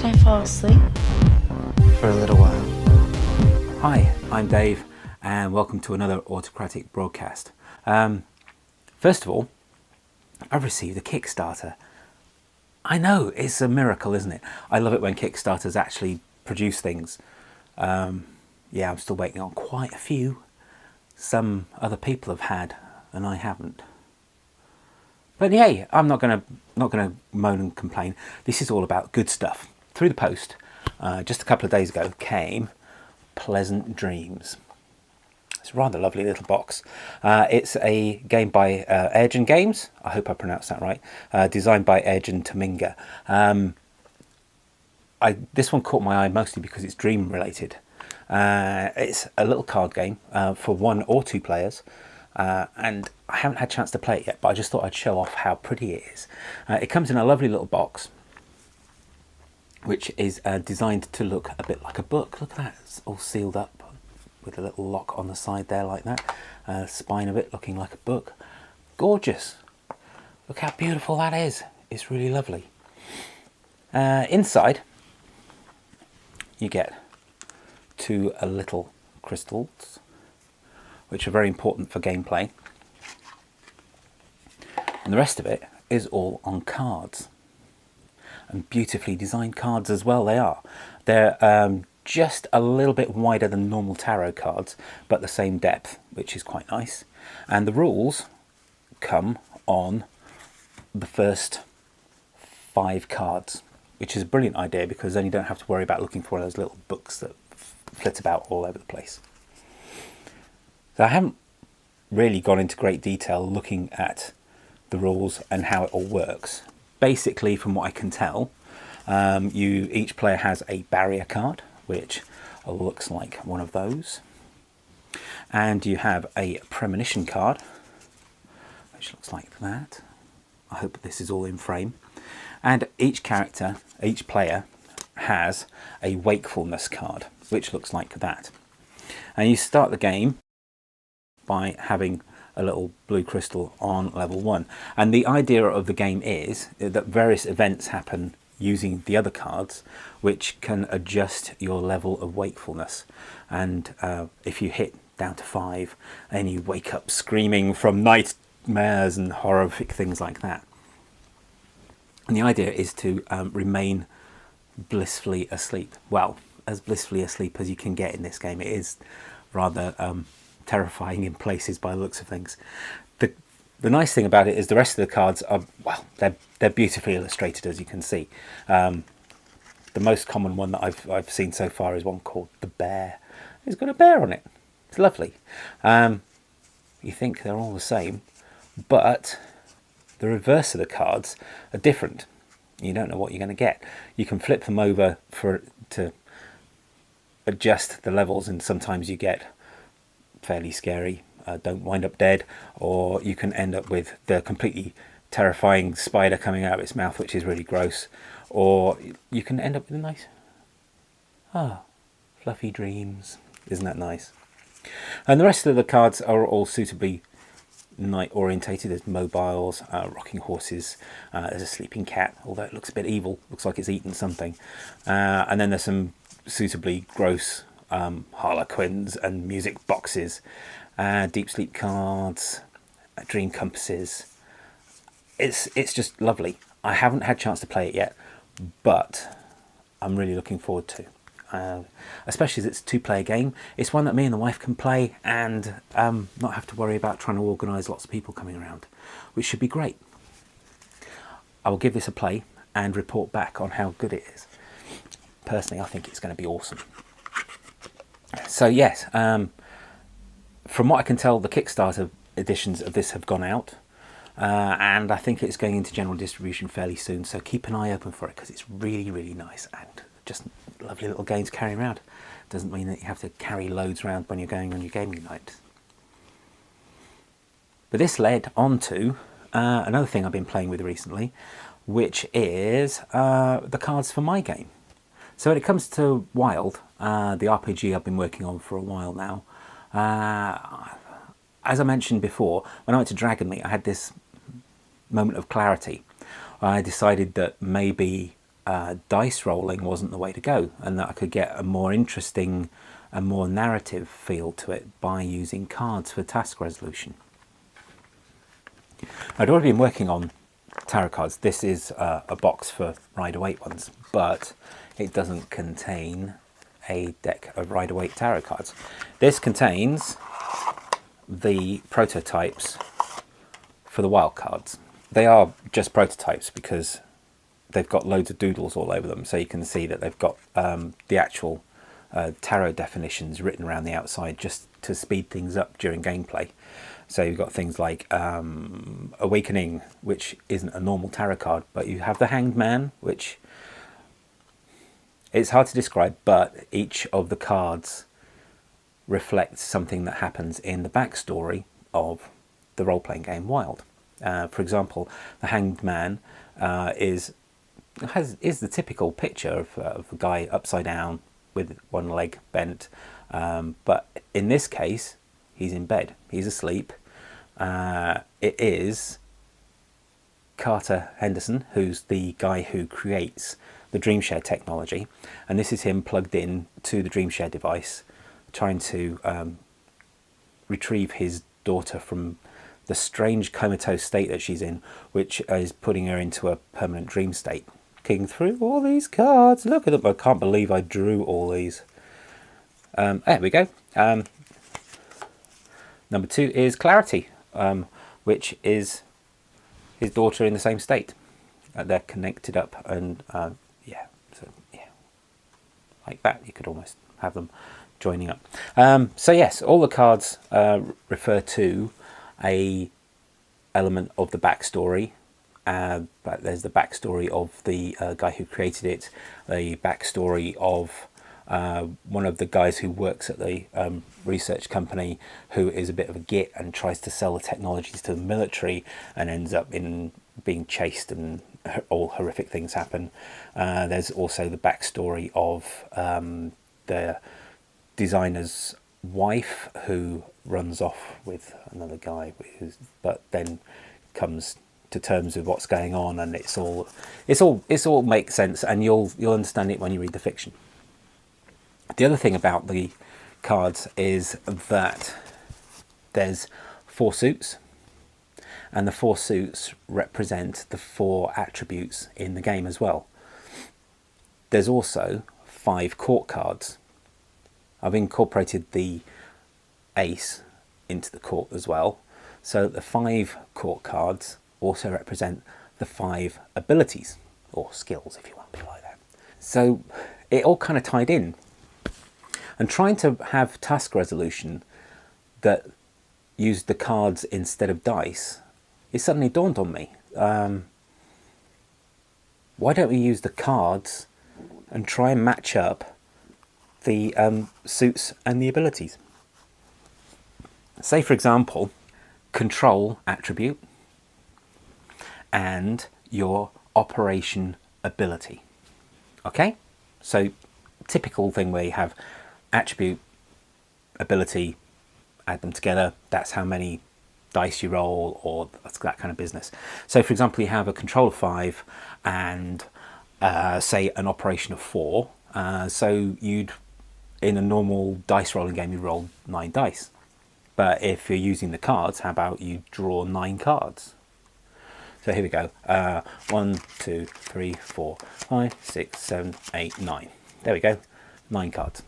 Did I fall asleep? For a little while. Hi, I'm Dave and welcome to another Autocratik broadcast. First of all, I've received a Kickstarter. I know, it's a miracle, isn't it? I love it when Kickstarters actually produce things. Yeah, I'm still waiting on quite a few. Some other people have had and I haven't. But hey, I'm not gonna moan and complain. This is all about good stuff. Through the post, just a couple of days ago, came Pleasant Dreams. It's a rather lovely little box. It's a game by Aerjen Games. I hope I pronounced that right. Designed by Aerjen Tamminga. This one caught my eye mostly because it's dream related. It's a little card game for 1 or 2 players. And I haven't had a chance to play it yet, but I just thought I'd show off how pretty it is. It comes in a lovely little box, which is designed to look a bit like a book. Look at that, it's all sealed up with a little lock on the side there like that. Spine of it looking like a book. Gorgeous. Look how beautiful that is. It's really lovely. Inside, you get 2 little crystals, which are very important for gameplay. And the rest of it is all on cards. And beautifully designed cards as well they are. They're just a little bit wider than normal tarot cards, but the same depth, which is quite nice. And the rules come on the first 5 cards, which is a brilliant idea because then you don't have to worry about looking for those little books that flit about all over the place. So I haven't really gone into great detail looking at the rules and how it all works. Basically, from what I can tell, each player has a barrier card, which looks like one of those. And you have a premonition card, which looks like that. I hope this is all in frame. And each player has a wakefulness card, which looks like that. And you start the game by having a little blue crystal on level 1. And the idea of the game is that various events happen using the other cards, which can adjust your level of wakefulness. And if you hit down to 5, then you wake up screaming from nightmares and horrific things like that. And the idea is to remain blissfully asleep. Well, as blissfully asleep as you can get in this game. It is rather terrifying in places by the looks of things. The nice thing about it is the rest of the cards are, well, they're beautifully illustrated, as you can see. The most common one that I've seen so far is one called the Bear. It's got a bear on it. It's lovely. You think they're all the same, but the reverse of the cards are different. You don't know what you're going to get. You can flip them over to adjust the levels, and sometimes you get fairly scary, don't wind up dead, or you can end up with the completely terrifying spider coming out of its mouth, which is really gross, or you can end up with a nice fluffy dreams. Isn't that nice? And the rest of the cards are all suitably night orientated. There's mobiles, rocking horses, there's a sleeping cat, although it looks a bit evil, looks like it's eaten something, and then there's some suitably gross harlequins and music boxes, deep sleep cards, dream compasses. It's just lovely. I haven't had a chance to play it yet, but I'm really looking forward to. Especially as it's a 2-player game. It's one that me and the wife can play and not have to worry about trying to organise lots of people coming around, which should be great. I will give this a play and report back on how good it is. Personally, I think it's going to be awesome. So yes, from what I can tell, the Kickstarter editions of this have gone out, and I think it's going into general distribution fairly soon, so keep an eye open for it because it's really, really nice and just lovely little game to carry around. Doesn't mean that you have to carry loads around when you're going on your gaming night. But this led on to another thing I've been playing with recently, which is the cards for my game. So when it comes to Wild, the RPG I've been working on for a while now, as I mentioned before, when I went to Dragonmeet, I had this moment of clarity. I decided that maybe dice rolling wasn't the way to go, and that I could get a more interesting and more narrative feel to it by using cards for task resolution. I'd already been working on tarot cards. This is a box for Rider-Waite ones, but it doesn't contain a deck of Rider-Waite tarot cards. This contains the prototypes for the wild cards. They are just prototypes because they've got loads of doodles all over them, so you can see that they've got the actual tarot definitions written around the outside just to speed things up during gameplay. So you've got things like Awakening, which isn't a normal tarot card, but you have the Hanged Man, which it's hard to describe, but each of the cards reflects something that happens in the backstory of the role-playing game Wild. For example, the Hanged Man is the typical picture of a guy upside down with one leg bent, but in this case he's in bed, he's asleep. It is Carter Henderson, who's the guy who creates the DreamShare technology, and this is him plugged in to the DreamShare device, trying to retrieve his daughter from the strange comatose state that she's in, which is putting her into a permanent dream state. Looking through all these cards, look at them. I can't believe I drew all these. There we go. Number 2 is Clarity, which is his daughter in the same state. They're connected up, and yeah, so yeah, like that. You could almost have them joining up. So yes, all the cards refer to a element of the backstory. But there's the backstory of the guy who created it, the backstory of one of the guys who works at the research company, who is a bit of a git and tries to sell the technologies to the military and ends up in being chased and all horrific things happen. There's also the backstory of the designer's wife, who runs off with another guy, but then comes to terms with what's going on, and it's all makes sense, and you'll understand it when you read the fiction. The other thing about the cards is that there's 4 suits, and the 4 suits represent the 4 attributes in the game as well. There's also 5 court cards. I've incorporated the ace into the court as well, so the 5 court cards also represent the 5 abilities, or skills if you want to be like that. So it all kind of tied in, and trying to have task resolution that used the cards instead of dice, it suddenly dawned on me, why don't we use the cards and try and match up the suits and the abilities? Say for example, control attribute and your operation ability. Okay, so typical thing where you have attribute, ability, add them together, that's how many dice you roll, or that's that kind of business. So for example, you have a control of 5 and say an operation of 4, so you'd, in a normal dice rolling game, you roll 9 dice, but if you're using the cards, how about you draw 9 cards? So here we go. 1, 2, 3, 4, 5, 6, 7, 8, 9. There we go. 9 cards.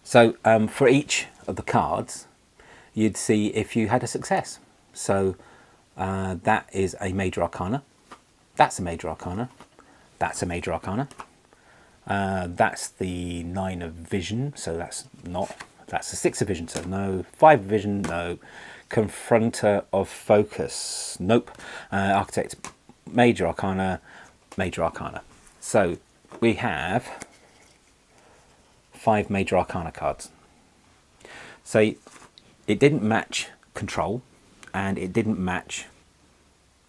So for each of the cards, you'd see if you had a success. So that is a major arcana. That's a major arcana. That's a major arcana. That's the 9 of vision. So that's the 6 of vision. So no. 5 of vision. No. Confronter of focus. Nope. Architect. Major arcana. Major arcana. So we have 5 major arcana cards. So it didn't match control and it didn't match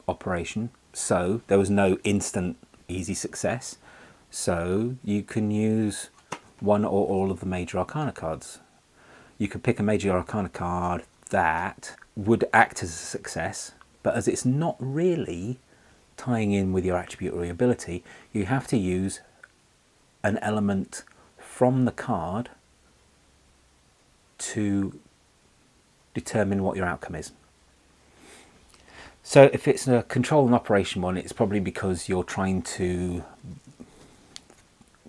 operation, so there was no instant easy success. So you can use one or all of the major arcana cards. You could pick a major arcana card that would act as a success, but as it's not really tying in with your attribute or your ability, you have to use an element from the card to determine what your outcome is. So if it's a control and operation one, it's probably because you're trying to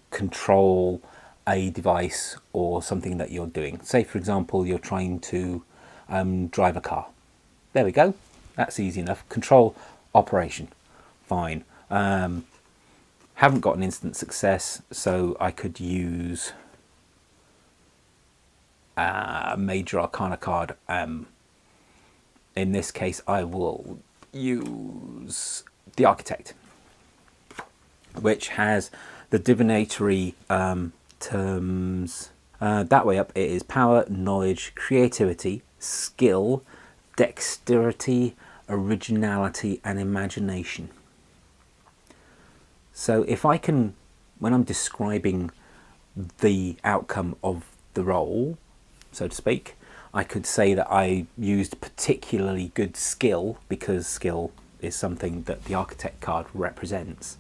control a device or something that you're doing. Say, for example, you're trying to drive a car. There we go. That's easy enough. Control, operation. Fine. Haven't got an instant success, so I could use a major arcana card. In this case, I will use the Architect, which has the divinatory terms. That way up, it is power, knowledge, creativity, skill, dexterity, originality, and imagination. So if I can, when I'm describing the outcome of the role, so to speak, I could say that I used particularly good skill, because skill is something that the Architect card represents.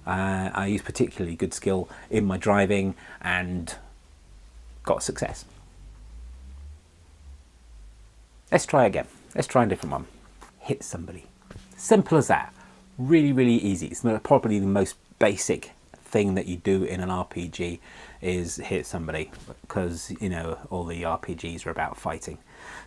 I used particularly good skill in my driving and got success. Let's try again. Let's try a different one. Hit somebody. Simple as that. Really, really easy. It's probably the most basic thing that you do in an RPG is hit somebody, because you know all the RPGs are about fighting.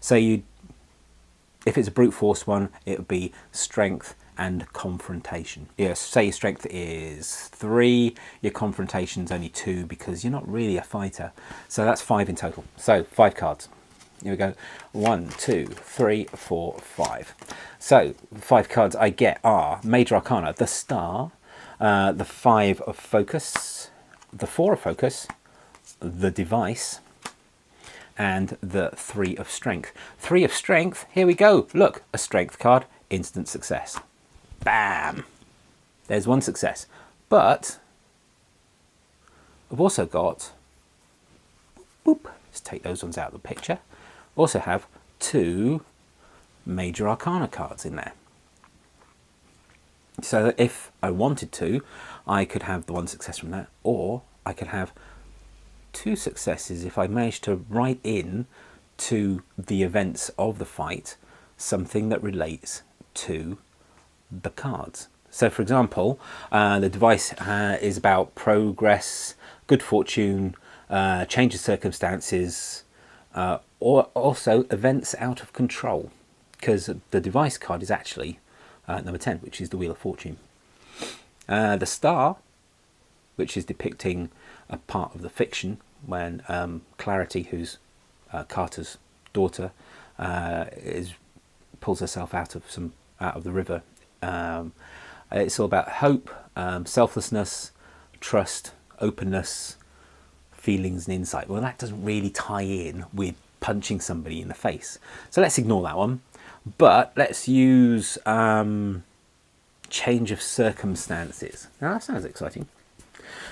So if it's a brute force one, it would be strength and confrontation. Yes, say your strength is 3, your confrontation's only 2, because you're not really a fighter. So that's 5 in total. So 5 cards. Here we go. 1, 2, 3, 4, 5. So 5 cards I get are Major Arcana, the Star, the 5 of Focus, the 4 of Focus, the Device, and the 3 of Strength. 3 of Strength, here we go. Look, a Strength card, instant success. Bam! There's 1 success. But I've also got, boop, let's take those ones out of the picture. Also have 2 Major Arcana cards in there. So that if I wanted to, I could have the 1 success from that, or I could have 2 successes if I managed to write in to the events of the fight something that relates to the cards. So for example, the Device is about progress, good fortune, change of circumstances, or also events out of control, because the Device card is actually number 10, which is the Wheel of Fortune. The Star, which is depicting a part of the fiction when Clarity, who's Carter's daughter, pulls herself out of the river. It's all about hope, selflessness, trust, openness, feelings and insight. Well, that doesn't really tie in with punching somebody in the face, so let's ignore that one. But let's use change of circumstances. Now that sounds exciting.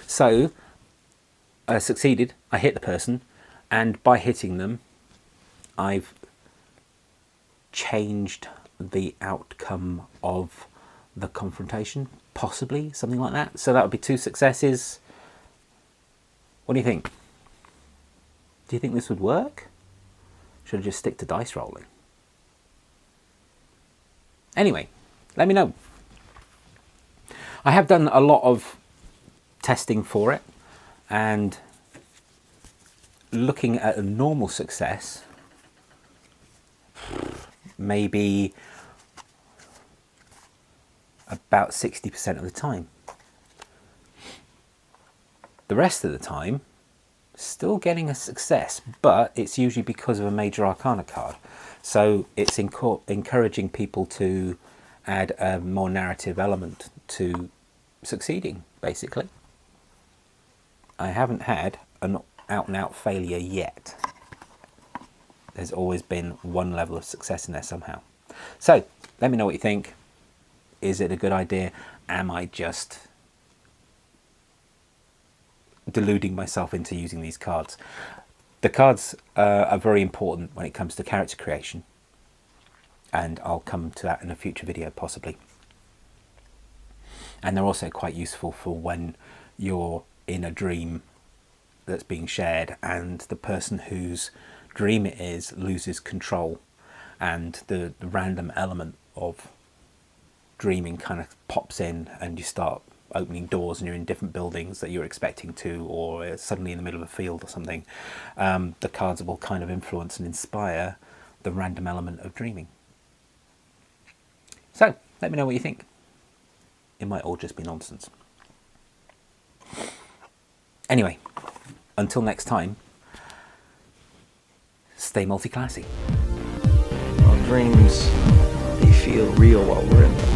So I succeeded, I hit the person, and by hitting them I've changed the outcome of the confrontation, possibly, something like that. So that would be 2 successes. What do you think? Do you think this would work? Should I just stick to dice rolling? Anyway, let me know. I have done a lot of testing for it, and looking at a normal success, maybe about 60% of the time. The rest of the time, still getting a success, but it's usually because of a Major Arcana card. So it's encouraging people to add a more narrative element to succeeding, basically. I haven't had an out-and-out failure yet. There's always been 1 level of success in there somehow. So let me know what you think. Is it a good idea? Am I just deluding myself into using these cards? The cards are very important when it comes to character creation, and I'll come to that in a future video possibly. And they're also quite useful for when you're in a dream that's being shared and the person whose dream it is loses control, and the random element of dreaming kind of pops in and you start opening doors and you're in different buildings that you're expecting to, or suddenly in the middle of a field or something. The cards will kind of influence and inspire the random element of dreaming. So let me know what you think. It might all just be nonsense. Anyway, until next time, stay multi-classy. Our dreams, they feel real while we're in them.